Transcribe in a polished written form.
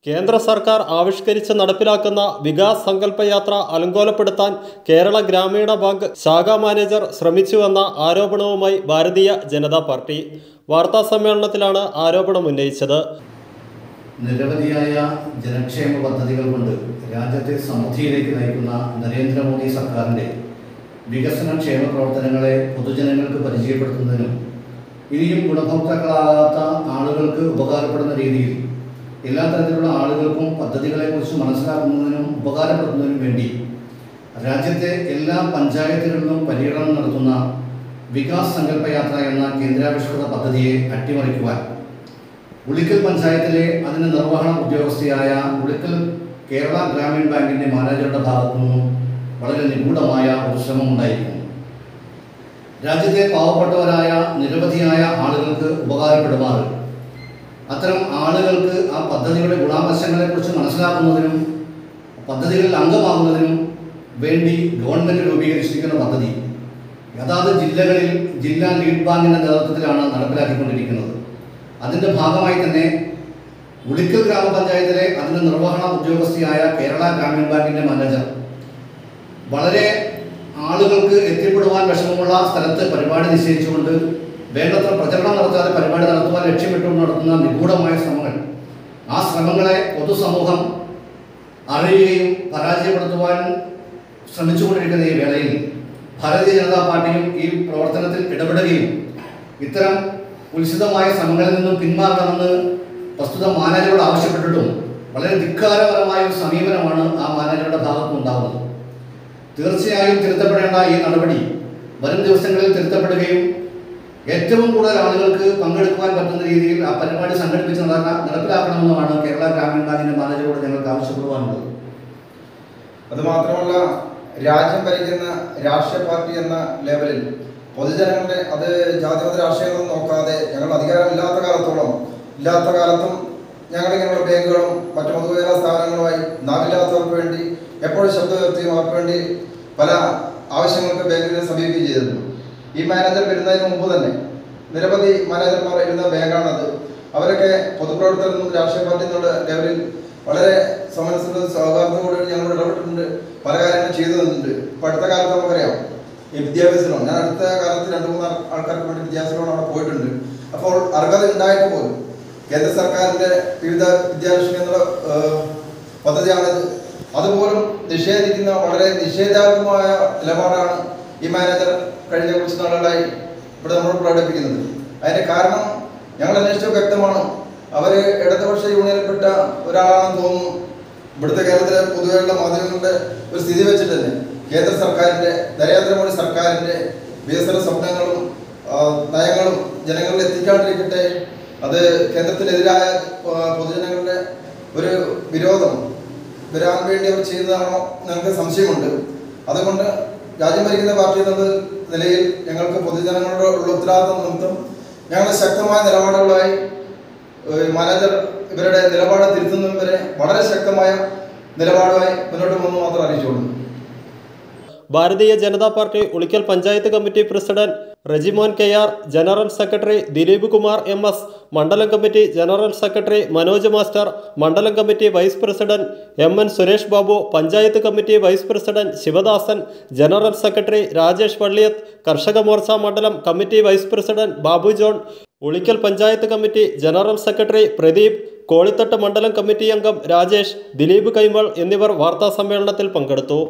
കേന്ദ്ര സർക്കാർ ആവിഷ്കരിച്ച് നടപ്പിലാക്കുന്ന വികാസ് സങ്കല്പയാത്ര അലങ്കോലപ്പെടുത്താൻ കേരള ഗ്രാമീണ ബാങ്ക് ശാഖാ മാനേജർ ശ്രമിച്ചുവെന്ന ആരോപണവുമായി ഭാരതീയ ജനതാ പാർട്ടി വാർത്താസമ്മേളനത്തിലാണ് ആരോപണം ഉന്നയിച്ചത്. നിരവധിയായ ജനക്ഷേമ പദ്ധതികൾ കൊണ്ട് രാജ്യത്തെ സമൃദ്ധിയിലേക്ക് നയിക്കുന്ന നരേന്ദ്രമോദി സർക്കാരിൻ്റെ വികസന ക്ഷേമ പ്രവർത്തനങ്ങളെ പൊതുജനങ്ങൾക്ക് പരിചയപ്പെടുത്തുന്നതിനും ഇനിയും ഗുണഭോക്താക്കളാകാത്ത ആളുകൾക്ക് ഉപകാരപ്പെടുന്ന രീതിയിൽ എല്ലാ തരത്തിലുള്ള ആളുകൾക്കും പദ്ധതികളെക്കുറിച്ച് മനസ്സിലാക്കുന്നതിനും ഉപകാരപ്പെടുന്നതിനും വേണ്ടി രാജ്യത്തെ എല്ലാ പഞ്ചായത്തുകളിലും പര്യടനം നടത്തുന്ന വികാസ് സങ്കല്പയാത്ര എന്ന കേന്ദ്രാവിഷ്കൃത പദ്ധതിയെ അട്ടിമറിക്കുവാൻ ഉളിക്കൽ പഞ്ചായത്തിലെ അതിൻ്റെ നിർവഹണ ഉദ്യോഗസ്ഥയായ ഉളിക്കൽ കേരള ഗ്രാമീൺ ബാങ്കിൻ്റെ മാനേജറുടെ ഭാഗത്തു നിന്നും വളരെ നിഗൂഢമായ ഒരു ശ്രമം ഉണ്ടായിരിക്കുന്നു. രാജ്യത്തെ പാവപ്പെട്ടവരായ നിരവധിയായ ആളുകൾക്ക് ഉപകാരപ്പെടുമാറ് അത്തരം ആളുകൾക്ക് ആ പദ്ധതിയുടെ ഗുണാവശങ്ങളെക്കുറിച്ച് മനസ്സിലാക്കുന്നതിനും പദ്ധതികളിൽ അംഗമാകുന്നതിനും വേണ്ടി ഗവൺമെൻറ് രൂപീകരിച്ചിരിക്കുന്ന പദ്ധതി അതാത് ജില്ലകളിൽ ജില്ലാ ലീഡ് ബാങ്കിൻ്റെ നേതൃത്വത്തിലാണ് നടപ്പിലാക്കിക്കൊണ്ടിരിക്കുന്നത്. അതിൻ്റെ ഭാഗമായി തന്നെ ഉളിക്കൽ ഗ്രാമപഞ്ചായത്തിലെ അതിൻ്റെ നിർവഹണ ഉദ്യോഗസ്ഥയായ കേരള ഗ്രാമീൺ ബാങ്കിൻ്റെ മാനേജർ വളരെ ആളുകൾക്ക് എത്തിപ്പെടുവാൻ വിഷമമുള്ള സ്ഥലത്ത് പരിപാടി നിശ്ചയിച്ചുകൊണ്ട് വേണ്ടത്ര പ്രചരണം നടത്താതെ പരിപാടി നടത്തുവാൻ ലക്ഷ്യമിട്ടുകൊണ്ട് നടത്തുന്ന നിഗൂഢമായ ശ്രമങ്ങൾ, ആ ശ്രമങ്ങളെ പൊതുസമൂഹം അറിയുകയും പരാജയപ്പെടുത്തുവാൻ ശ്രമിച്ചുകൊണ്ടിരിക്കുന്ന ഈ വേളയിൽ ഭാരതീയ ജനതാ പാർട്ടിയും ഈ പ്രവർത്തനത്തിൽ ഇടപെടുകയും ഇത്തരം ഉത്സിതമായ ശ്രമങ്ങളിൽ നിന്നും പിന്മാറണമെന്ന് പ്രസ്തുത മാനേജരോട് ആവശ്യപ്പെട്ടിട്ടും വളരെ ധിക്കാരപരമായ ഒരു സമീപനമാണ് ആ മാനേജറുടെ ഭാഗത്തുനിന്നുണ്ടാകുന്നത്. തീർച്ചയായും തിരുത്തപ്പെടേണ്ട ഈ നടപടി വരും ദിവസങ്ങളിൽ തിരുത്തപ്പെടുകയും ഏറ്റവും കൂടുതൽ ആളുകൾക്ക് പങ്കെടുക്കുവാൻ പറ്റുന്ന രീതിയിൽ ആ പരിപാടി സംഘടിപ്പിച്ച് നടപ്പിലാക്കണമെന്നുമാണ് കേരള ഗ്രാമീൺ ബാങ്കിൻ്റെ മാനേജരോട് ഞങ്ങൾക്ക് ആവശ്യപ്പെടുവാനുള്ളത്. അതുമാത്രമല്ല, രാജ്യം ഭരിക്കുന്ന രാഷ്ട്രീയ പാർട്ടി എന്ന ലെവലിൽ പൊതുജനങ്ങളുടെ അത് ജാതിമത രാഷ്ട്രീയങ്ങളൊന്നും നോക്കാതെ ഞങ്ങൾ അധികാരമില്ലാത്ത കാലത്തും ഞങ്ങളിങ്ങനെയുള്ള ബാങ്കുകളും മറ്റു പൊതുമേഖലാ സ്ഥാപനങ്ങളുമായി നാവില്ലാത്തവർക്ക് വേണ്ടി എപ്പോഴും ശബ്ദം ഉയർത്തിയും അവർക്ക് വേണ്ടി പല ആവശ്യങ്ങൾക്ക് ബാങ്കിനെ സമീപിക്കുകയും ചെയ്തിരുന്നു. ഈ മാനേജർ വരുന്നതിന് മുമ്പ് തന്നെ നിരവധി മാനേജർമാർ ഇരുന്ന ബാങ്കാണത്. അവരൊക്കെ പൊതുപ്രവർത്തനം രാഷ്ട്രീയ പാർട്ടി എന്നുള്ള ലെവലിൽ വളരെ സമരസ സൗഹാർദ്ദത്തോടെ ഞങ്ങൾ ഇടപെട്ടിട്ടുണ്ട്, പല കാര്യങ്ങളും ചെയ്തു തന്നിട്ടുണ്ട്. ഇപ്പോൾ അടുത്ത കാലത്ത് നമുക്കറിയാം ഈ വിദ്യാഭ്യാസ ലോൺ, ഞാൻ അടുത്ത കാലത്ത് 2-3 ആൾക്കാർക്ക് വേണ്ടി വിദ്യാഭ്യാസ ലോൺ അവിടെ പോയിട്ടുണ്ട്. അപ്പോൾ അർഹത ഉണ്ടായിട്ട് പോലും കേന്ദ്ര സർക്കാരിൻ്റെ വിവിധ വിദ്യാഭ്യാസ എന്നുള്ള പദ്ധതിയാണിത്. അതുപോലും നിഷേധിക്കുന്ന വളരെ നിഷേധാത്മകമായ നിലപാടാണ് ഈ മാനേജർ കഴിഞ്ഞ കുറച്ച് നാളുകളായി ഇവിടെ നമ്മൾ പ്രകടിപ്പിക്കുന്നത്. അതിൻ്റെ കാരണം ഞങ്ങൾ അന്വേഷിച്ച വ്യക്തമാണ്. അവർ ഇടതുപക്ഷ യൂണിയനിൽപ്പെട്ട ഒരാളാണെന്ന് തോന്നുന്നു. ഇവിടുത്തെ കേരളത്തിലെ പൊതുവെയുള്ള മാധ്യമങ്ങളുടെ ഒരു സ്ഥിതി വെച്ചിട്ട് തന്നെ കേന്ദ്ര സർക്കാരിൻ്റെ നരേന്ദ്രമോദി സർക്കാരിൻ്റെ വികസന സ്വപ്നങ്ങളും നയങ്ങളും ജനങ്ങളിൽ എത്തിക്കാണ്ടിരിക്കട്ടെ, അത് കേന്ദ്രത്തിനെതിരായ പൊതുജനങ്ങളുടെ ഒരു വിരോധം വരാൻ വേണ്ടി അവർ ചെയ്യുന്നതാണോ ഞങ്ങൾക്ക് സംശയമുണ്ട്. അതുകൊണ്ട് രാജ്യം ഭരിക്കുന്ന പാർട്ടി എന്നുള്ള നിലയിൽ ഞങ്ങൾക്ക് പൊതുജനങ്ങളോട് ഉള്ള ഉത്തരവാദിത്വം നിമിത്തം ഞങ്ങൾ ശക്തമായ നിലപാടുകളായി മാനേജർ ഇവരുടെ നിലപാട് തിരുത്തുന്നവരെ വളരെ ശക്തമായ നിലപാടുമായി മുന്നോട്ട് പോകുന്നു മാത്രം അറിയിച്ചുകൊള്ളു. Bharatiya Janata party Ulikkal panchayat committee president Rejimon KR, general secretary Dileep Kumar MS, മണ്ഡലം committee general secretary Manoj master, മണ്ഡലം committee vice president MN Suresh Babu, panchayat committee vice president Sivadasan, general secretary Rajesh Valliyath, Karshaka Morcha മണ്ഡലം committee vice president Babu John, Ulikkal panchayat committee general secretary Pradeep, Kolithattu മണ്ഡലം കമ്മിറ്റി അംഗം രാജേഷ്, ദിലീപ് കൈമൾ എന്നിവർ വാർത്താസമ്മേളനത്തിൽ പങ്കെടുത്തു.